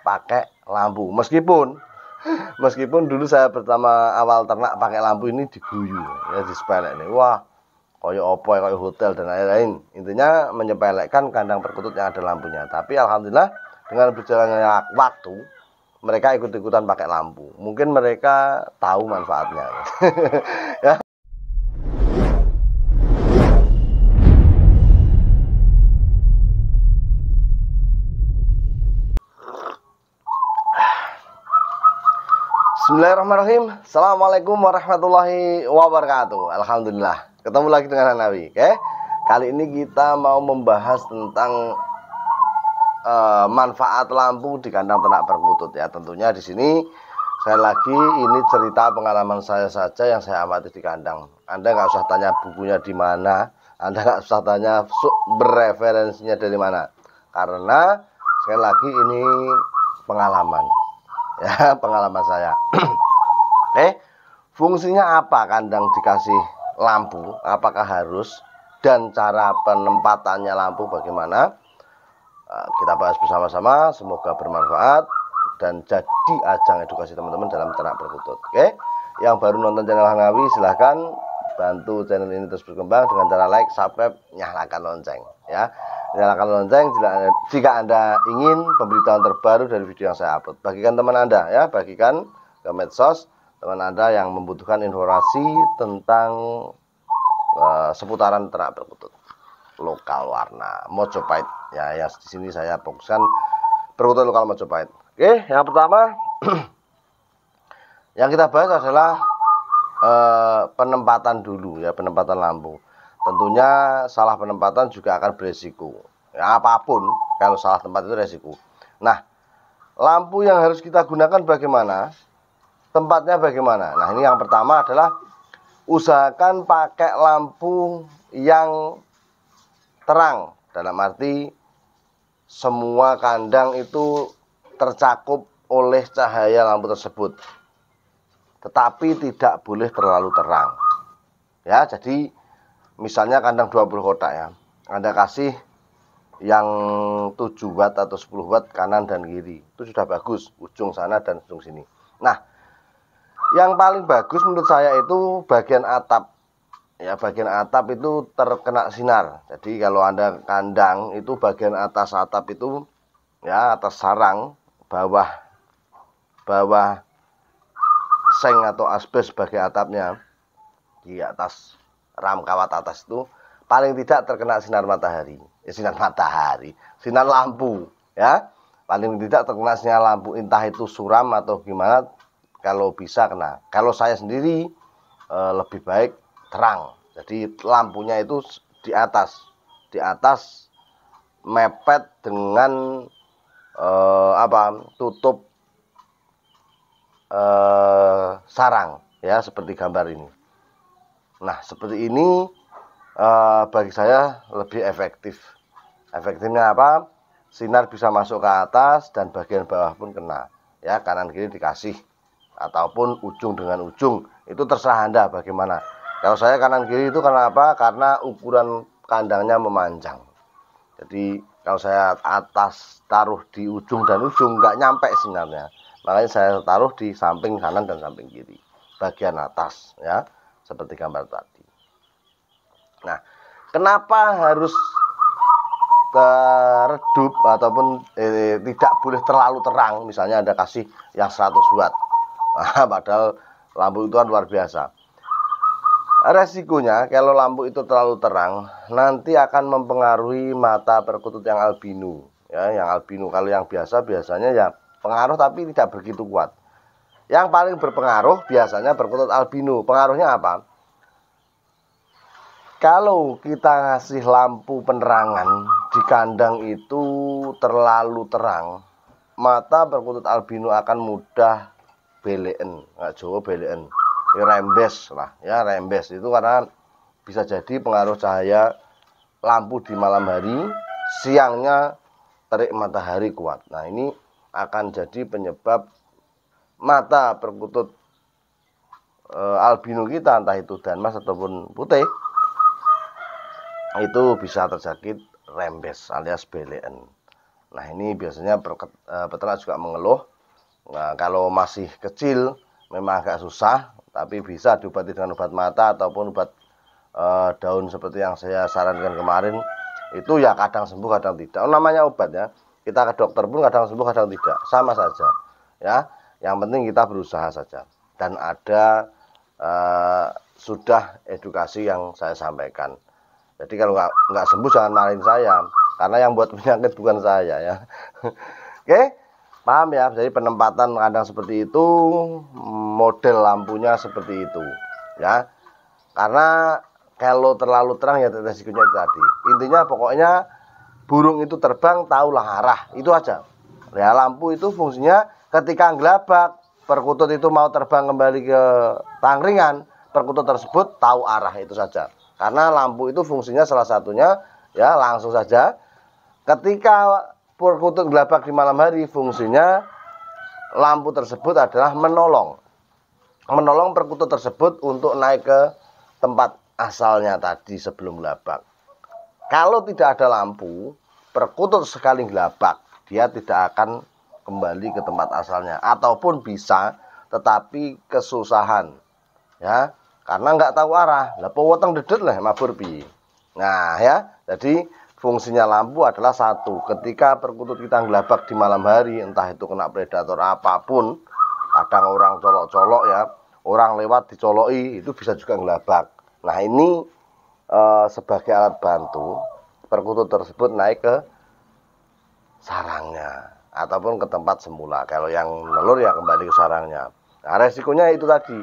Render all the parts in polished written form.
pakai lampu. Meskipun dulu saya pertama awal ternak pakai lampu ini diguyu, ya disepelek nih. Wah, koyo opo koyo hotel dan lain-lain. Intinya menyepelekan kandang perkutut yang ada lampunya. Tapi alhamdulillah dengan berjalannya waktu mereka ikut-ikutan pakai lampu. Mungkin mereka tahu manfaatnya. Ya. Bismillahirrahmanirrahim. Assalamualaikum warahmatullahi wabarakatuh. Alhamdulillah. Ketemu lagi dengan Hanawi. Oke. Kali ini kita mau membahas tentang manfaat lampu di kandang ternak perkutut ya. Tentunya di sini saya lagi ini cerita pengalaman saya saja yang saya amati di kandang. Anda nggak usah tanya bukunya di mana. Anda nggak usah tanya referensinya dari mana. Karena sekali lagi ini pengalaman. Ya, pengalaman saya. Fungsinya apa kandang dikasih lampu? Apakah harus? Dan cara penempatannya lampu bagaimana? Kita bahas bersama-sama. Semoga bermanfaat dan jadi ajang edukasi teman-teman dalam ternak perkutut. Oke? Yang baru nonton channel Hanawi silahkan bantu channel ini terus berkembang dengan cara like, subscribe, nyalakan lonceng. Ya. Nyalakan lonceng jika Anda ingin pemberitahuan terbaru dari video yang saya upload. Bagikan teman Anda ya, bagikan ke medsos teman Anda yang membutuhkan informasi tentang seputaran ternak perkutut lokal warna Mojopahit. Ya, yang di sini saya fokuskan perkutut lokal Mojopahit. Oke, yang pertama yang kita bahas adalah penempatan dulu ya, penempatan lampu. Tentunya salah penempatan juga akan beresiko. Ya, apapun kalau salah tempat itu resiko. Nah, lampu yang harus kita gunakan bagaimana? Tempatnya bagaimana? Nah, ini yang pertama adalah usahakan pakai lampu yang terang. Dalam arti semua kandang itu tercakup oleh cahaya lampu tersebut. Tetapi tidak boleh terlalu terang. Ya, jadi misalnya kandang 20 kotak ya. Anda kasih yang 7 watt atau 10 watt kanan dan kiri. Itu sudah bagus, ujung sana dan ujung sini. Nah, yang paling bagus menurut saya itu bagian atap. Ya, bagian atap itu terkena sinar. Jadi kalau Anda kandang itu bagian atas atap itu ya, atas sarang, bawah seng atau asbes sebagai atapnya. Di atas ram kawat atas itu paling tidak terkena sinar matahari. Ya, sinar lampu ya. Paling tidak terkena sinar lampu, entah itu suram atau gimana, kalau bisa kena. Kalau saya sendiri lebih baik terang. Jadi lampunya itu di atas mepet dengan tutup sarang ya, seperti gambar ini. Nah, seperti ini bagi saya lebih efektif. Efektifnya apa? Sinar bisa masuk ke atas dan bagian bawah pun kena. Ya, kanan kiri dikasih ataupun ujung dengan ujung. Itu terserah Anda bagaimana. Kalau saya kanan kiri itu karena apa? Karena ukuran kandangnya memanjang. Jadi kalau saya atas taruh di ujung dan ujung nggak nyampe sinarnya. Makanya saya taruh di samping kanan dan samping kiri. Bagian atas ya. Seperti gambar tadi. Nah, kenapa harus redup ataupun tidak boleh terlalu terang? Misalnya Anda kasih yang 100 watt. Nah, padahal lampu itu kan luar biasa. Resikonya kalau lampu itu terlalu terang, nanti akan mempengaruhi mata perkutut yang albino. Ya, yang albino. Kalau yang biasa biasanya ya pengaruh tapi tidak begitu kuat. Yang paling berpengaruh biasanya perkutut albino. Pengaruhnya apa? Kalau kita ngasih lampu penerangan di kandang itu terlalu terang, mata perkutut albino akan mudah beleken, nggak Jawa beleken, rembes lah, ya rembes itu karena bisa jadi pengaruh cahaya lampu di malam hari, siangnya terik matahari kuat. Nah, ini akan jadi penyebab mata perkutut albino kita, entah itu danmas ataupun putih, itu bisa terjangkit rembes alias beleken. Nah, ini biasanya peternak juga mengeluh. Nah, kalau masih kecil memang agak susah, tapi bisa diobati dengan obat mata ataupun obat daun seperti yang saya sarankan kemarin. Itu ya kadang sembuh kadang tidak. Namanya obat ya. Kita ke dokter pun kadang sembuh kadang tidak, sama saja. Ya, yang penting kita berusaha saja. Dan ada sudah edukasi yang saya sampaikan. Jadi kalau nggak sembuh jangan marahin saya, karena yang buat penyakit bukan saya ya. Oke, paham ya. Jadi penempatan kandang seperti itu, model lampunya seperti itu, ya. Karena kalau terlalu terang ya resikonya itu tadi. Intinya pokoknya burung itu terbang tahulah arah, itu aja. Ya, lampu itu fungsinya ketika gelabak, perkutut itu mau terbang kembali ke tangringan, perkutut tersebut tahu arah, itu saja. Karena lampu itu fungsinya salah satunya ya langsung saja ketika perkutut gelabak di malam hari, fungsinya lampu tersebut adalah menolong perkutut tersebut untuk naik ke tempat asalnya tadi sebelum gelabak. Kalau tidak ada lampu, perkutut sekali gelabak dia tidak akan kembali ke tempat asalnya, ataupun bisa tetapi kesusahan ya, karena nggak tahu arah. Lah pewoteng dedet lah mabur piye. Nah ya, jadi fungsinya lampu adalah satu, ketika perkutut kita gelabak di malam hari, entah itu kena predator apapun, kadang orang colok-colok ya, orang lewat dicoloki, itu bisa juga gelabak. Nah ini sebagai alat bantu perkutut tersebut naik ke sarangnya ataupun ke tempat semula. Kalau yang nelur ya kembali ke sarangnya. Nah resikonya itu tadi,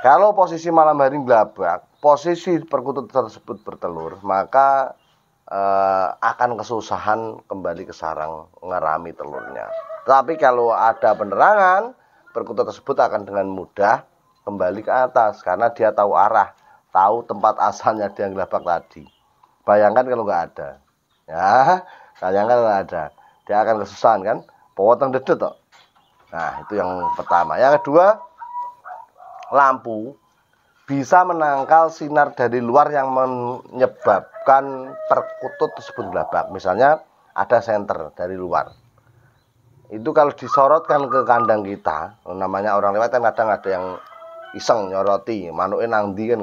kalau posisi malam hari gelabak, posisi perkutut tersebut bertelur, maka akan kesusahan kembali ke sarang ngerami telurnya. Tapi kalau ada penerangan, perkutut tersebut akan dengan mudah kembali ke atas karena dia tahu arah, tahu tempat asalnya dia gelabak tadi. Bayangkan kalau nggak ada, ya, bayangkan kalau nggak ada, dia akan kesusahan kan, pewoteng dedet toh. Nah itu yang pertama. Yang kedua, lampu bisa menangkal sinar dari luar yang menyebabkan perkutut tersebut gelabak. Misalnya ada senter dari luar, itu kalau disorotkan ke kandang kita, namanya orang lewat kan kadang ada yang iseng nyoroti manuke nang ndi kan.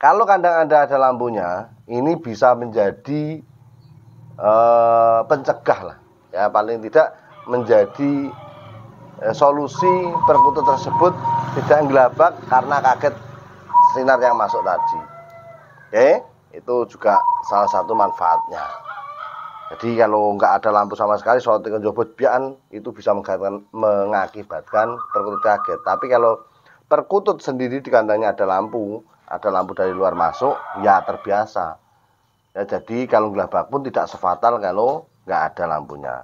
Kalau kandang Anda ada lampunya, ini bisa menjadi pencegah lah ya, paling tidak menjadi solusi perkutut tersebut tidak gelabak karena kaget sinar yang masuk tadi. Oke, itu juga salah satu manfaatnya. Jadi kalau nggak ada lampu sama sekali, sorotkan jobot bian, itu bisa mengakibatkan perkutut kaget. Tapi kalau perkutut sendiri di kandangnya ada lampu dari luar masuk, ya terbiasa. Ya, jadi kalau gelabak pun tidak sefatal kalau nggak ada lampunya.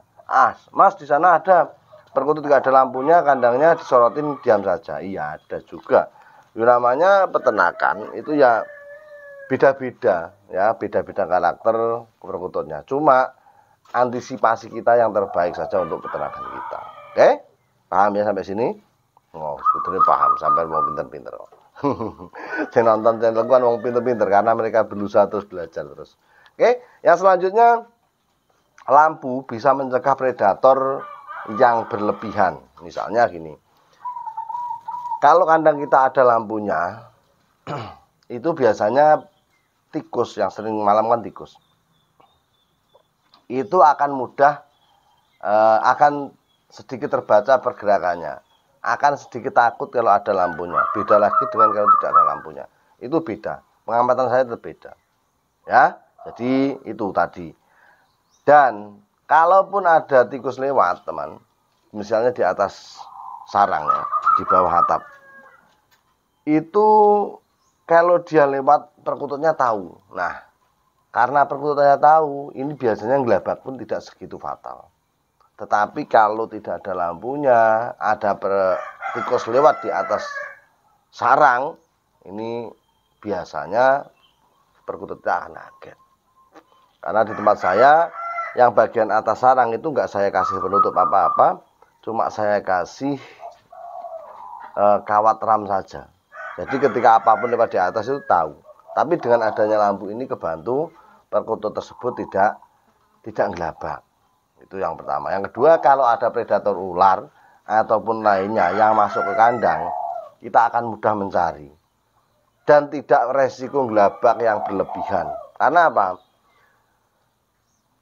Mas di sana ada perkutut nggak ada lampunya, kandangnya disorotin diam saja. Iya ada juga. Itu namanya peternakan itu ya beda-beda ya, beda-beda karakter perkututnya. Cuma antisipasi kita yang terbaik saja untuk peternakan kita. Oke? Paham ya sampai sini? Oh, sebetulnya paham, sampai mau pinter-pinter. Saya nonton channel kan mau pinter-pinter karena mereka berusaha terus belajar terus. Oke, yang selanjutnya, lampu bisa mencegah predator yang berlebihan. Misalnya gini, kalau kandang kita ada lampunya, itu biasanya tikus yang sering malam kan tikus, itu akan mudah akan sedikit terbaca pergerakannya, akan sedikit takut kalau ada lampunya. Beda lagi dengan kalau tidak ada lampunya, itu beda, pengamatan saya berbeda ya. Jadi itu tadi. Dan kalaupun ada tikus lewat teman, misalnya di atas sarang ya, di bawah atap, itu kalau dia lewat perkututnya tahu. Nah karena perkututnya tahu, ini biasanya gelabak pun tidak segitu fatal. Tetapi kalau tidak ada lampunya, ada tikus lewat di atas sarang, ini biasanya perkututnya akan kaget. Karena di tempat saya, yang bagian atas sarang itu nggak saya kasih penutup apa-apa, cuma saya kasih kawat ram saja. Jadi ketika apapun lewat di atas itu tahu. Tapi dengan adanya lampu ini kebantu perkutut tersebut tidak tidak ngelabak. Itu yang pertama. Yang kedua, kalau ada predator ular ataupun lainnya yang masuk ke kandang, kita akan mudah mencari. Dan tidak resiko ngelabak yang berlebihan. Karena apa?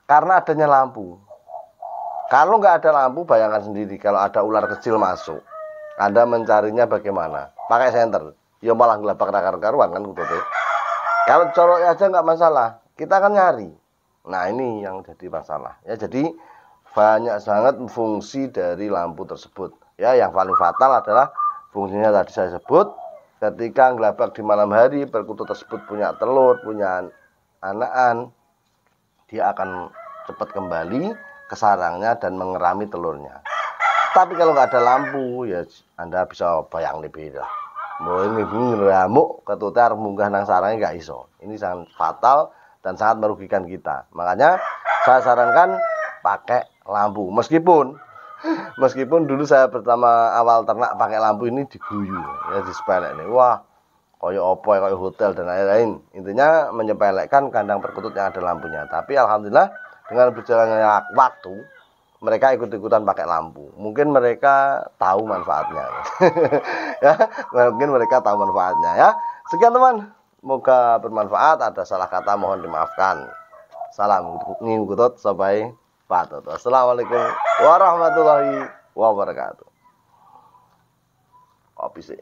Karena adanya lampu. Kalau nggak ada lampu, bayangkan sendiri kalau ada ular kecil masuk. Anda mencarinya bagaimana? Pakai senter. Ya malah ngelabak karuan kan gitu. Kalau colok aja nggak masalah. Kita akan nyari. Nah ini yang jadi masalah. Ya jadi banyak sangat fungsi dari lampu tersebut. Ya, yang paling fatal adalah fungsinya tadi saya sebut, ketika ngelabak di malam hari, perkutut tersebut punya telur, punya anakan, dia akan cepat kembali ke sarangnya dan mengerami telurnya. Tapi kalau nggak ada lampu, ya Anda bisa bayang lebih lah. Mau ini ngamuk ketutar munggah nang sarangnya nggak iso. Ini sangat fatal dan sangat merugikan kita. Makanya saya sarankan pakai lampu. Meskipun dulu saya pertama awal ternak pakai lampu ini diguyu, ya disepelek nih. Wah, koyo opo, koyo hotel dan lain-lain. Intinya menyepelekan kandang perkutut yang ada lampunya. Tapi alhamdulillah dengan berjalannya waktu, mereka ikut-ikutan pakai lampu. Mungkin mereka tahu manfaatnya. Ya, mungkin mereka tahu manfaatnya ya. Sekian teman, semoga bermanfaat. Ada salah kata mohon dimaafkan. Salam ngikutut sampai patut. Assalamualaikum warahmatullahi wabarakatuh. Kopi sih.